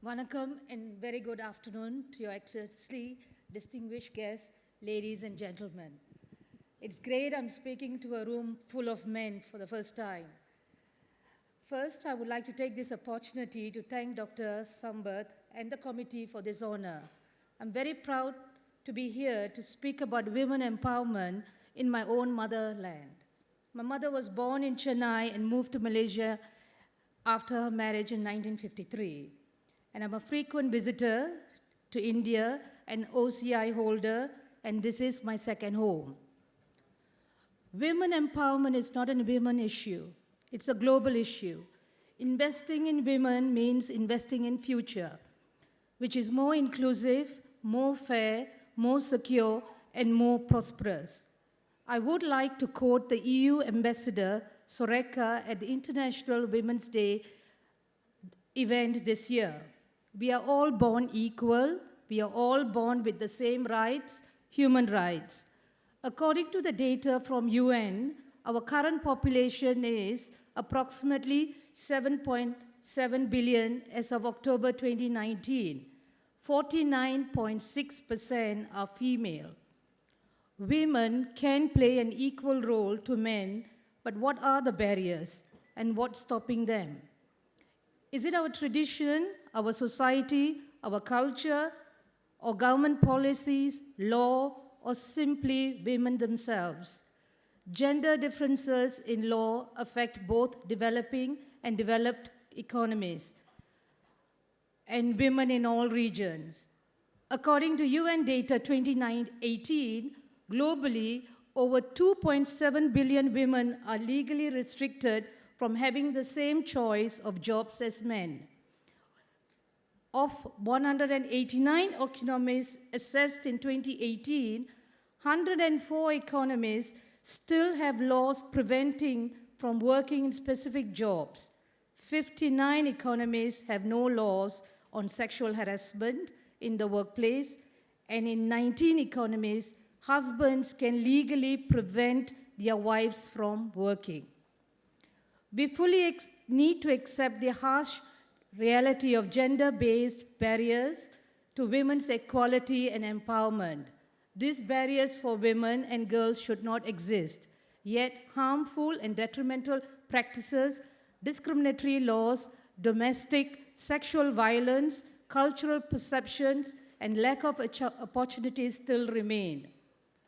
Vanakkam and very good afternoon to your excellency, distinguished guests, ladies and gentlemen. It's great I'm speaking to a room full of men for the first time. First, I would like to take this opportunity to thank Dr. Sambath and the committee for this honor. I'm very proud to be here to speak about women empowerment in my own motherland. My mother was born in Chennai and moved to Malaysia after her marriage in 1953. And I'm a frequent visitor to India, an OCI holder, and this is my second home. Women empowerment is not a women issue. It's a global issue. Investing in women means investing in future, which is more inclusive, more fair, more secure, and more prosperous. I would like to quote the EU Ambassador Soreka at the International Women's Day event this year. We are all born equal. We are all born with the same rights, human rights. According to the data from UN, our current population is approximately 7.7 billion as of October 2019. 49.6% are female. Women can play an equal role to men, but what are the barriers and what's stopping them? Is it our tradition, our society, our culture, or government policies, law, or simply women themselves? Gender differences in law affect both developing and developed economies and women in all regions. According to UN data 2018, globally, over 2.7 billion women are legally restricted from having the same choice of jobs as men. Of 189 economies assessed in 2018, 104 economies still have laws preventing from working in specific jobs. 59 economies have no laws on sexual harassment in the workplace, and in 19 economies, husbands can legally prevent their wives from working. We fully need to accept the harsh reality of gender-based barriers to women's equality and empowerment. These barriers for women and girls should not exist, yet harmful and detrimental practices, discriminatory laws, domestic sexual violence, cultural perceptions, and lack of opportunities still remain.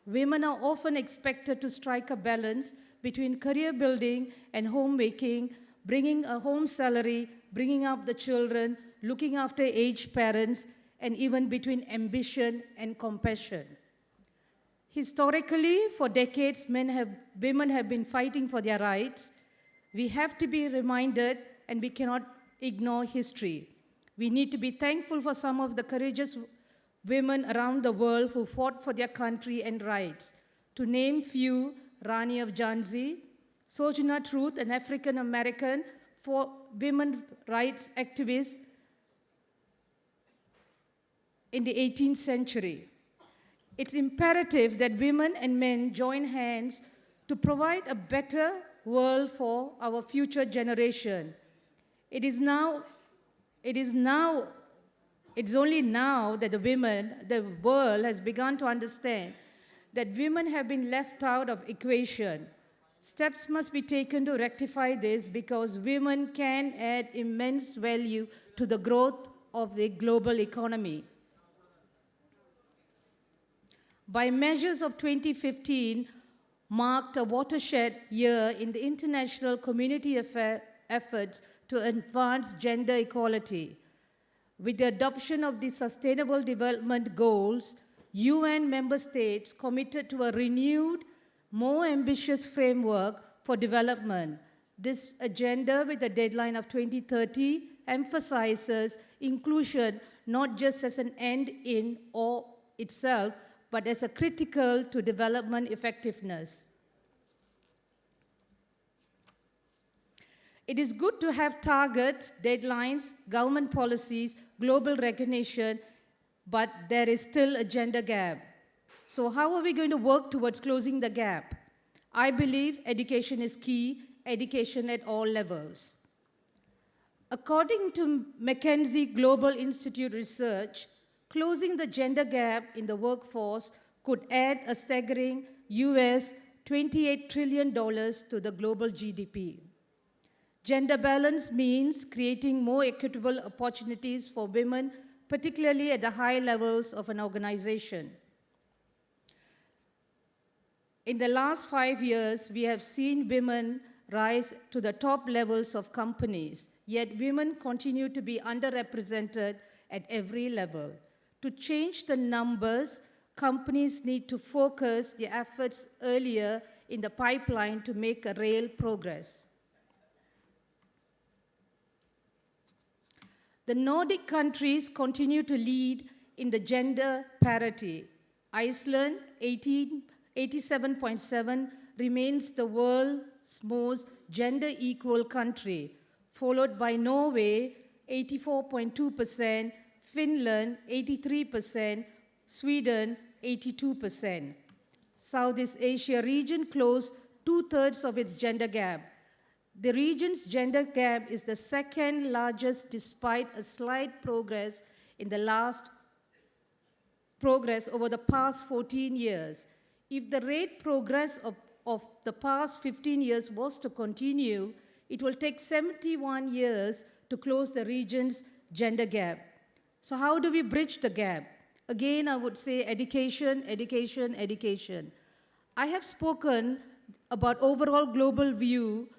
Women are often expected to strike a balance between career building and homemaking, bringing a home salary, bringing up the children, looking after aged parents, and even between ambition and compassion. Historically, for decades, women have been fighting for their rights. We have to be reminded, and we cannot ignore history. We need to be thankful for some of the courageous women around the world who fought for their country and rights. To name few, Rani of Jhansi, Sojourner Truth, an African-American women rights activist in the 18th century. It's imperative that women and men join hands to provide a better world for our future generation. It's only now that the world has begun to understand that women have been left out of equation. Steps must be taken to rectify this because women can add immense value to the growth of the global economy. By measures of 2015, marked a watershed year in the international community efforts to advance gender equality. With the adoption of the Sustainable Development Goals, UN member states committed to a renewed, more ambitious framework for development. This agenda, with a deadline of 2030, emphasizes inclusion not just as an end in or itself, but as a critical to development effectiveness. It is good to have targets, deadlines, government policies, global recognition, but there is still a gender gap. So how are we going to work towards closing the gap? I believe education is key, education at all levels. According to McKinsey Global Institute research, closing the gender gap in the workforce could add a staggering US $28 trillion to the global GDP. Gender balance means creating more equitable opportunities for women, particularly at the high levels of an organization. In the last 5 years, we have seen women rise to the top levels of companies, yet women continue to be underrepresented at every level. To change the numbers, companies need to focus their efforts earlier in the pipeline to make a real progress. The Nordic countries continue to lead in the gender parity. Iceland, 87.7, remains the world's most gender equal country, followed by Norway, 84.2%, Finland, 83%, Sweden, 82%. Southeast Asia region closed 2/3 of its gender gap. The region's gender gap is the second largest despite a slight progress over the past 14 years. If the rate progress of the past 15 years was to continue, it will take 71 years to close the region's gender gap. So how do we bridge the gap? Again, I would say education, education, education. I have spoken about overall global view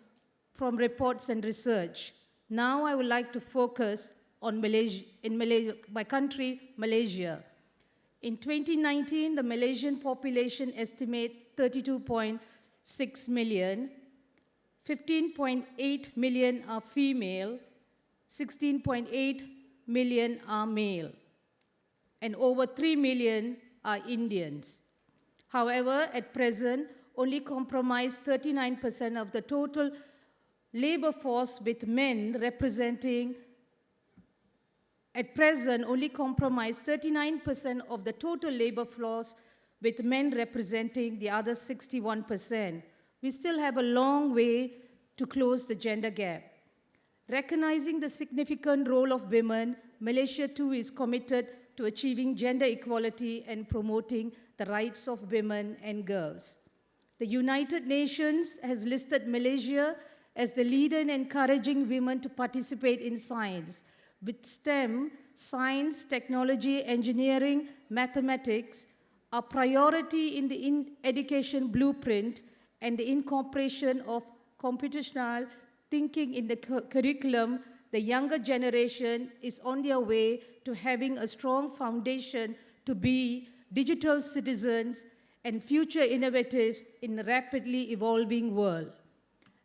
from reports and research. Now I would like to focus on Malaysia, my country, Malaysia. In 2019, the Malaysian population estimate 32.6 million, 15.8 million are female, 16.8 million are male, and over 3 million are Indians. However, at present, only comprise 39% of the total labor force, with men representing, at present, only comprise 39% of the total labor force, with men representing the other 61%. We still have a long way to close the gender gap. Recognizing the significant role of women, Malaysia too is committed to achieving gender equality and promoting the rights of women and girls. The United Nations has listed Malaysia as the leader in encouraging women to participate in science. With STEM, science, technology, engineering, mathematics, are priority in the education blueprint, and the incorporation of computational thinking in the curriculum, the younger generation is on their way to having a strong foundation to be digital citizens and future innovators in a rapidly evolving world.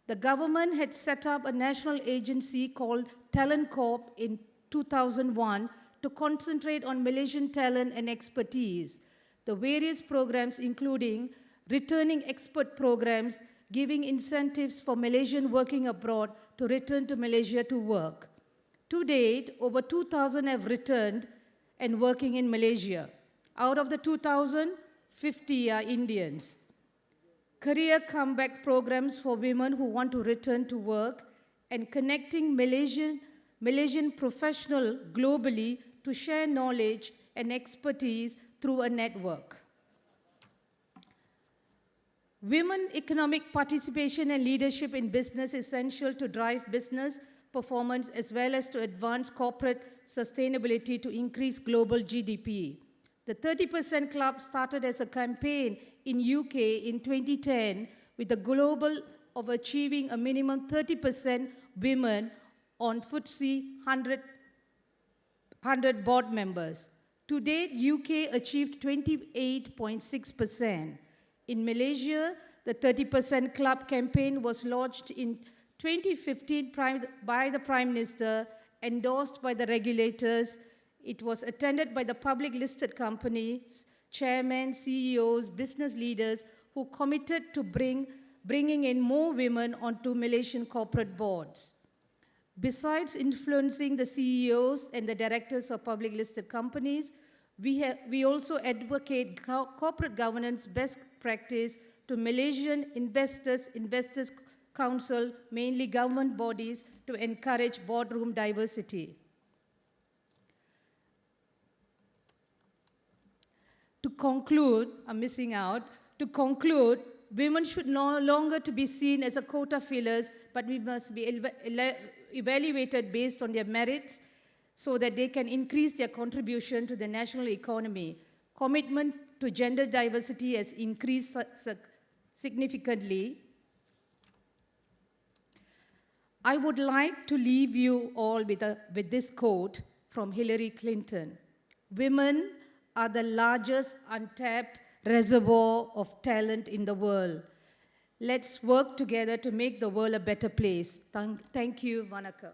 The government had set up a national agency called Talent Corp in 2001 to concentrate on Malaysian talent and expertise. The various programs including returning expert programs, giving incentives for Malaysian working abroad to return to Malaysia to work. To date, over 2,000 have returned and working in Malaysia. Out of the 2,000, 50 are Indians. Career comeback programs for women who want to return to work, and connecting Malaysian professionals globally to share knowledge and expertise through a network. Women economic participation and leadership in business is essential to drive business performance as well as to advance corporate sustainability to increase global GDP. The 30% Club started as a campaign in UK in 2010 with the goal of achieving a minimum 30% women on FTSE 100 board members. To date, UK achieved 28.6%. In Malaysia, the 30% Club campaign was launched in 2015 by the Prime Minister, endorsed by the regulators. It was attended by the public listed companies, chairmen, CEOs, business leaders who committed to bringing in more women onto Malaysian corporate boards. Besides influencing the CEOs and the directors of public listed companies, we also advocate corporate governance best practice to Malaysian investors council, mainly government bodies, to encourage boardroom diversity. To conclude, I'm missing out, to conclude, women should no longer to be seen as a quota fillers, but we must be evaluated based on their merits so that they can increase their contribution to the national economy. Commitment to gender diversity has increased significantly. I would like to leave you all with this quote from Hillary Clinton. Women are the largest untapped reservoir of talent in the world. Let's work together to make the world a better place. Thank you, Vanakkam.